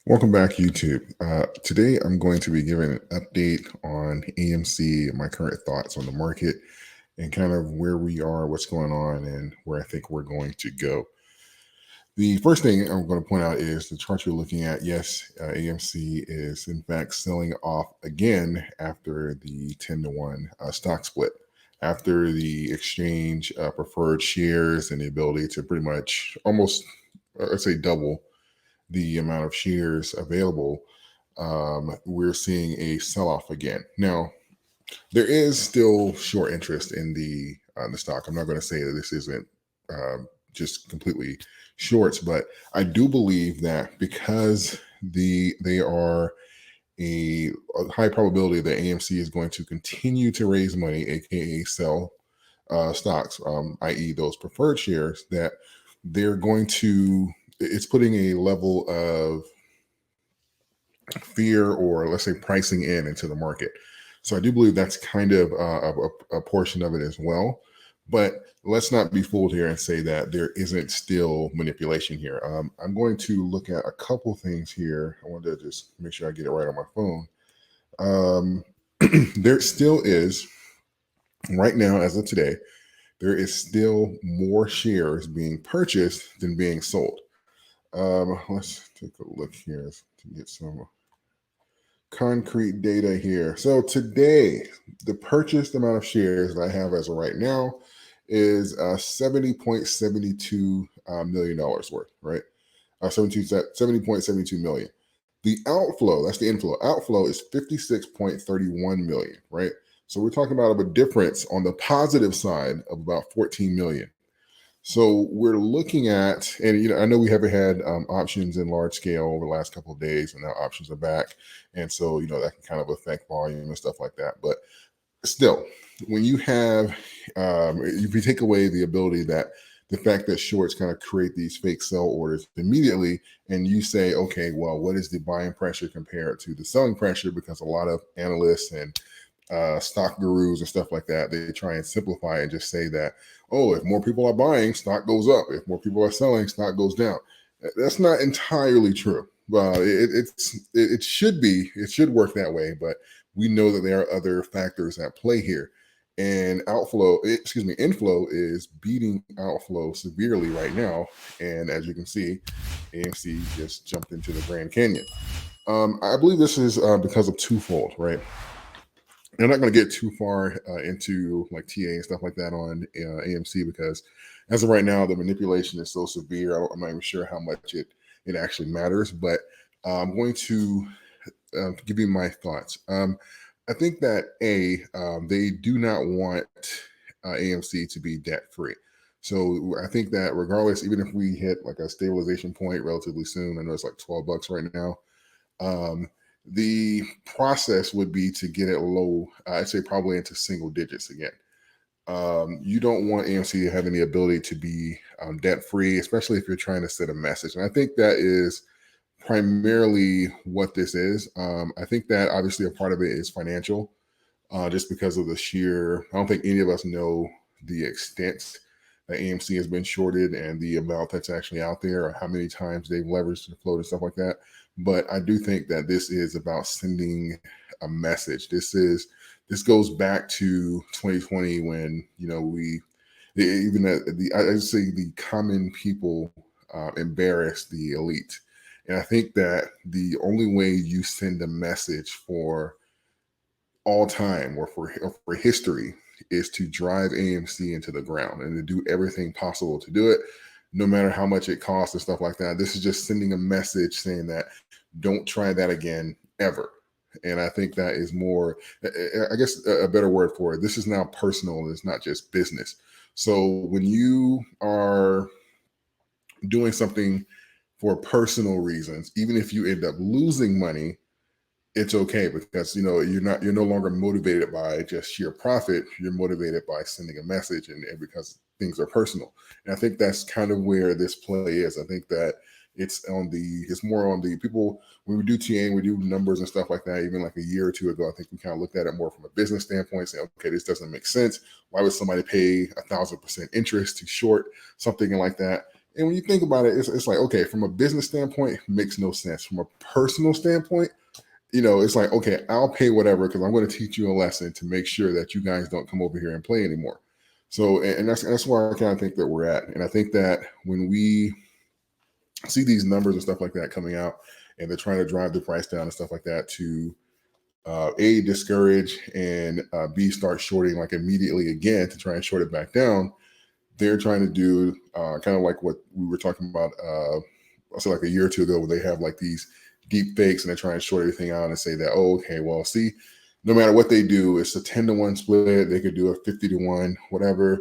Welcome back, YouTube. Today, I'm going to be giving an update on AMC and my current thoughts on the market and kind of where we are, what's going on, and where I think we're going to go. The first thing I'm going to point out is the chart you're looking at. Yes, AMC is in fact selling off again after the 10-to-1 stock split, after the exchange preferred shares and the ability to pretty much almost, let's say, double the amount of shares available. We're seeing a sell-off again. Now, there is still short interest in the stock. I'm not going to say that this isn't just completely shorts, but I do believe that because they are a high probability that AMC is going to continue to raise money, aka sell stocks, i.e., those preferred shares, that they're going to. It's putting a level of fear, or let's say pricing into the market. So I do believe that's kind of a portion of it as well. But let's not be fooled here and say that there isn't still manipulation here. I'm going to look at a couple things here. I wanted to just make sure I get it right on my phone. There still is, right now, as of today, there is still more shares being purchased than being sold. Let's take a look here to get some concrete data here. So today, the purchased amount of shares that I have as of right now is $70.72 million worth, right? 70.72 million. The outflow, that's the inflow. Outflow is 56.31 million, right? So we're talking about a difference on the positive side of about 14 million. So we're looking at, and I know we haven't had options in large scale over the last couple of days, and now options are back, and so that can kind of affect volume and stuff like that. But still, when you have, if you take away the fact that shorts kind of create these fake sell orders immediately, and you say, okay, well, what is the buying pressure compared to the selling pressure? Because a lot of analysts and stock gurus and stuff like that, they try and simplify and just say that, oh, if more people are buying, stock goes up. If more people are selling, stock goes down. That's not entirely true. It should work that way, but we know that there are other factors at play here. And inflow is beating outflow severely right now. And as you can see, AMC just jumped into the Grand Canyon. I believe this is because of twofold, right? I'm not going to get too far into like TA and stuff like that on AMC, because as of right now, the manipulation is so severe. I'm not even sure how much it actually matters, but I'm going to give you my thoughts. I think that they do not want AMC to be debt free. So I think that regardless, even if we hit like a stabilization point relatively soon, I know it's like $12 right now. The process would be to get it low, I'd say probably into single digits again. You don't want AMC to have any ability to be debt free, especially if you're trying to set a message. And I think that is primarily what this is. I think that obviously a part of it is financial, just because of I don't think any of us know the extent that AMC has been shorted and the amount that's actually out there, or how many times they've leveraged the float and stuff like that. But I do think that this is about sending a message. This goes back to 2020 when I say the common people embarrassed the elite. And I think that the only way you send a message for all time, or for history, is to drive AMC into the ground and to do everything possible to do it, no matter how much it costs and stuff like that. This is just sending a message saying that don't try that again ever. And I think that is more, I guess, a better word for it. This is now personal. It's not just business. So when you are doing something for personal reasons, even if you end up losing money, it's okay, because you're no longer motivated by just sheer profit. You're motivated by sending a message, and because things are personal. And I think that's kind of where this play is. I think that it's more on the people. When we do TA and we do numbers and stuff like that, even like a year or two ago, I think we kind of looked at it more from a business standpoint, saying, okay, this doesn't make sense. Why would somebody pay 1,000% interest to short something like that? And when you think about it, it's like, okay, from a business standpoint, it makes no sense. From a personal standpoint, it's like, okay, I'll pay whatever because I'm going to teach you a lesson to make sure that you guys don't come over here and play anymore. So, and that's where I kind of think that we're at. And I think that when we see these numbers and stuff like that coming out, and they're trying to drive the price down and stuff like that to a, discourage, and b, start shorting like immediately again to try and short it back down. They're trying to do kind of like what we were talking about, I say like a year or two ago, where they have like these deep fakes and they try and short everything out and say that, oh, okay, well, see, no matter what they do, it's a 10-to-1 split. They could do a 50-to-1, whatever.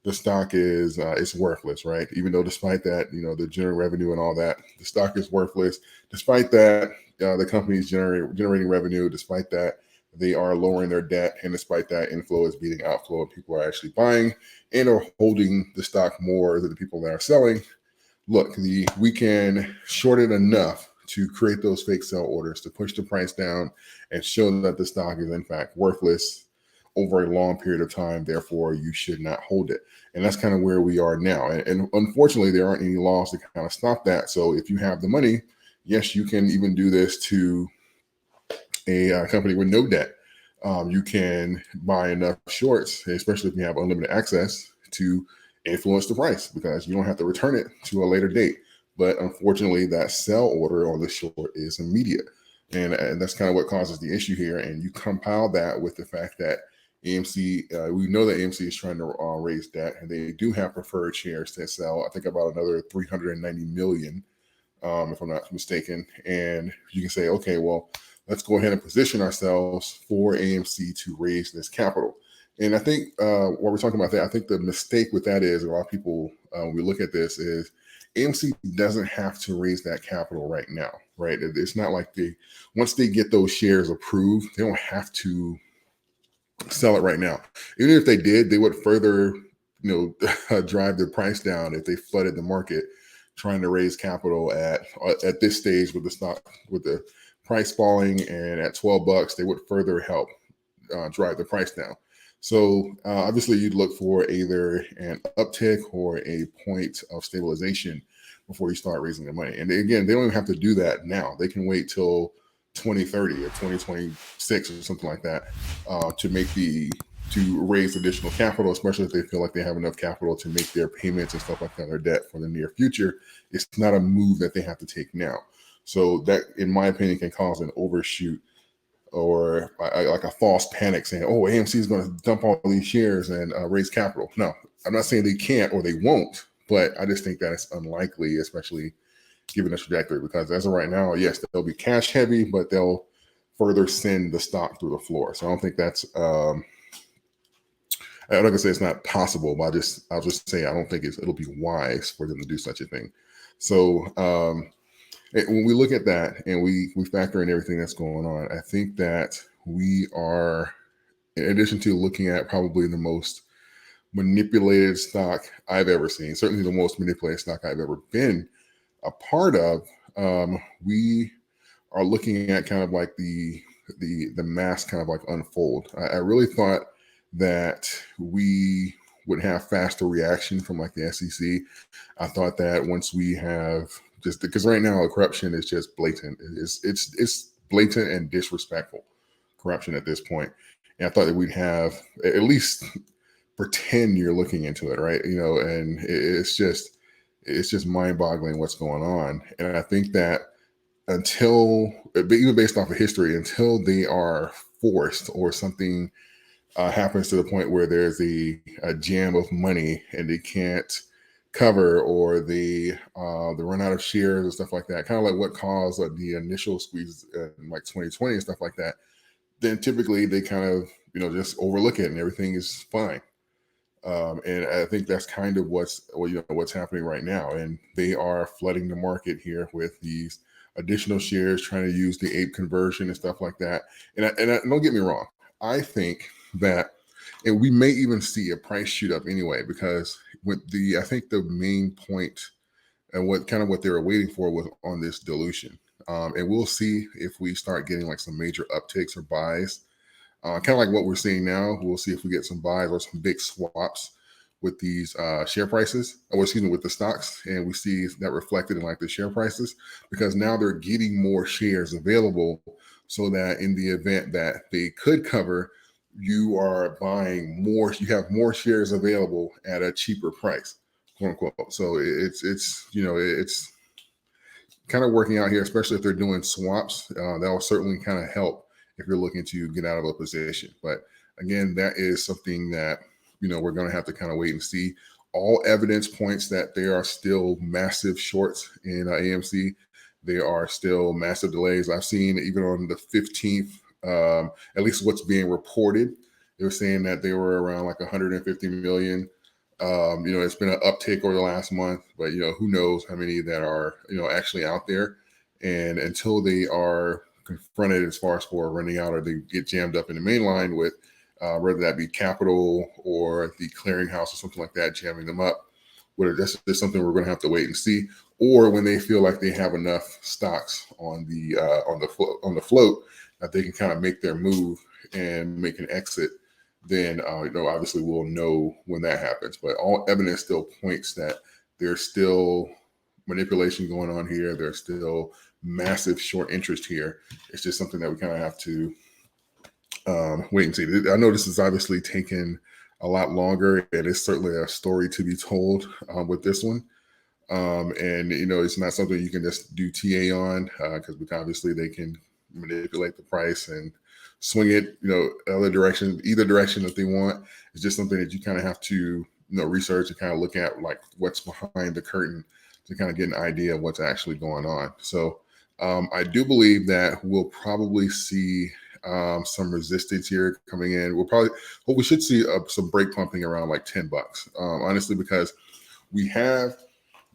The stock is, it's worthless, right? Even though despite that, the generating revenue and all that, the stock is worthless. Despite that, the company is generating revenue. Despite that, they are lowering their debt, and despite that, inflow is beating outflow, and people are actually buying and are holding the stock more than the people that are selling. Look, we can short it enough to create those fake sell orders to push the price down and show that the stock is in fact worthless over a long period of time. Therefore, you should not hold it. And that's kind of where we are now. And unfortunately, there aren't any laws to kind of stop that. So if you have the money, yes, you can even do this to a company with no debt. You can buy enough shorts, especially if you have unlimited access, to influence the price because you don't have to return it to a later date. But unfortunately, that sell order on the short is immediate. And that's kind of what causes the issue here. And you compile that with the fact that AMC, we know that AMC is trying to raise debt, and they do have preferred shares that sell, I think, about another 390 million, if I'm not mistaken. And you can say, okay, well, let's go ahead and position ourselves for AMC to raise this capital. And I think while we're talking about that, I think the mistake with that is a lot of people, when we look at this, is AMC doesn't have to raise that capital right now, right? It's not like once they get those shares approved, they don't have to sell it right now. Even if they did, they would further, drive the price down if they flooded the market trying to raise capital at this stage with the stock, with the price falling, and at $12, they would further help drive the price down. So obviously, you'd look for either an uptick or a point of stabilization before you start raising the money. And again, they don't even have to do that now. They can wait till 2030 or 2026 or something like that to raise additional capital, especially if they feel like they have enough capital to make their payments and stuff like that, their debt for the near future. It's not a move that they have to take now. So that, in my opinion, can cause an overshoot or like a false panic saying, oh, AMC is going to dump all these shares and raise capital. No, I'm not saying they can't or they won't, but I just think that it's unlikely, especially given the trajectory, because as of right now, yes, they'll be cash heavy, but they'll further send the stock through the floor. So I don't think that's, I'm not gonna say it's not possible, but I'll just say I don't think it'll be wise for them to do such a thing. So when we look at that and we factor in everything that's going on, I think that we are, in addition to looking at probably the most manipulated stock I've ever seen, certainly the most manipulated stock I've ever been a part of, we are looking at kind of like the mass kind of like unfold. I really thought that we would have faster reaction from like the SEC. I thought that once we have, just because right now the corruption is just blatant. It's blatant and disrespectful corruption at this point. And I thought that we'd have at least pretend you're looking into it, right? And it's just mind-boggling what's going on. And I think that until, even based off of history, until they are forced or something happens to the point where there's a jam of money and they can't cover, or they run out of shares and stuff like that, kind of like what caused the initial squeeze in like 2020 and stuff like that, then typically they kind of just overlook it and everything is fine. And I think that's kind of what's happening right now. And they are flooding the market here with these additional shares, trying to use the ape conversion and stuff like that. And don't get me wrong, I think that, and we may even see a price shoot up anyway, because I think the main point and what they were waiting for was on this dilution. And we'll see if we start getting like some major upticks or buys. Kind of like what we're seeing now. We'll see if we get some buys or some big swaps with these share prices, or excuse me, with the stocks, and we see that reflected in like the share prices because now they're getting more shares available, so that in the event that they could cover, you are buying more, you have more shares available at a cheaper price, quote unquote. So it's it's kind of working out here, especially if they're doing swaps. That will certainly kind of help if you're looking to get out of a position. But again, that is something that we're going to have to kind of wait and see. All evidence points that there are still massive shorts in AMC. There are still massive delays. I've seen even on the 15th, at least what's being reported, they were saying that they were around like 150 million. It's been an uptick over the last month, but who knows how many that are actually out there. And until they are confronted as far as for running out, or they get jammed up in the main line with whether that be capital or the clearinghouse or something like that, jamming them up, whether that's something we're going to have to wait and see, or when they feel like they have enough stocks on the float that they can kind of make their move and make an exit, then obviously we'll know when that happens. But all evidence still points that there's still manipulation going on here. There's still massive short interest here. It's just something that we kind of have to wait and see. I know this is obviously taken a lot longer, and it's certainly a story to be told with this one. And it's not something you can just do TA on because obviously they can manipulate the price and swing it, either direction that they want. It's just something that you kind of have to, research and kind of look at like what's behind the curtain to kind of get an idea of what's actually going on. So I do believe that we'll probably see some resistance here coming in. We should see some break pumping around like $10, honestly, because we have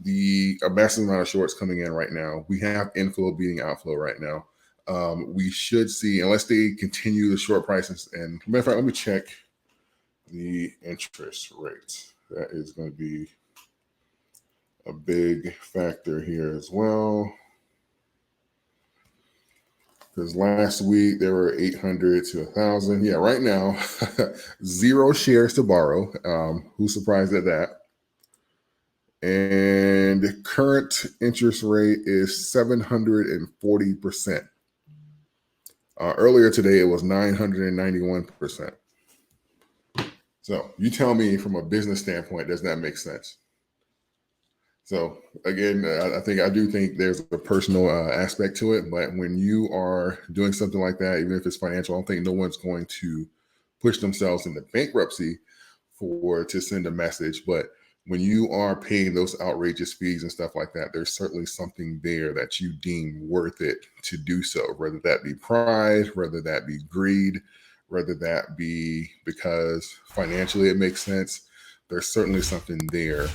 a massive amount of shorts coming in right now. We have inflow beating outflow right now. We should see, unless they continue the short prices, and matter of fact, let me check the interest rate. That is going to be a big factor here as well. Because last week there were 800 to 1,000. Yeah, right now, 0 shares to borrow. Who's surprised at that? And the current interest rate is 740%. Earlier today, it was 991%. So you tell me from a business standpoint, does that make sense? So again, I do think there's a personal aspect to it, but when you are doing something like that, even if it's financial, I don't think no one's going to push themselves into bankruptcy to send a message. But when you are paying those outrageous fees and stuff like that, there's certainly something there that you deem worth it to do so, whether that be pride, whether that be greed, whether that be because financially it makes sense. There's certainly something there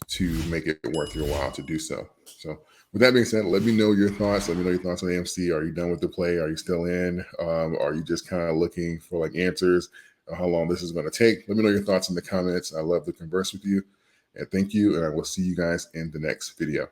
to make it worth your while to do so. So with that being said, let me know your thoughts. Let me know your thoughts on AMC. Are you done with the play? Are you still in? Are you just kind of looking for like answers, how long this is going to take? Let me know your thoughts in the comments. I love to converse with you. And thank you. And I will see you guys in the next video.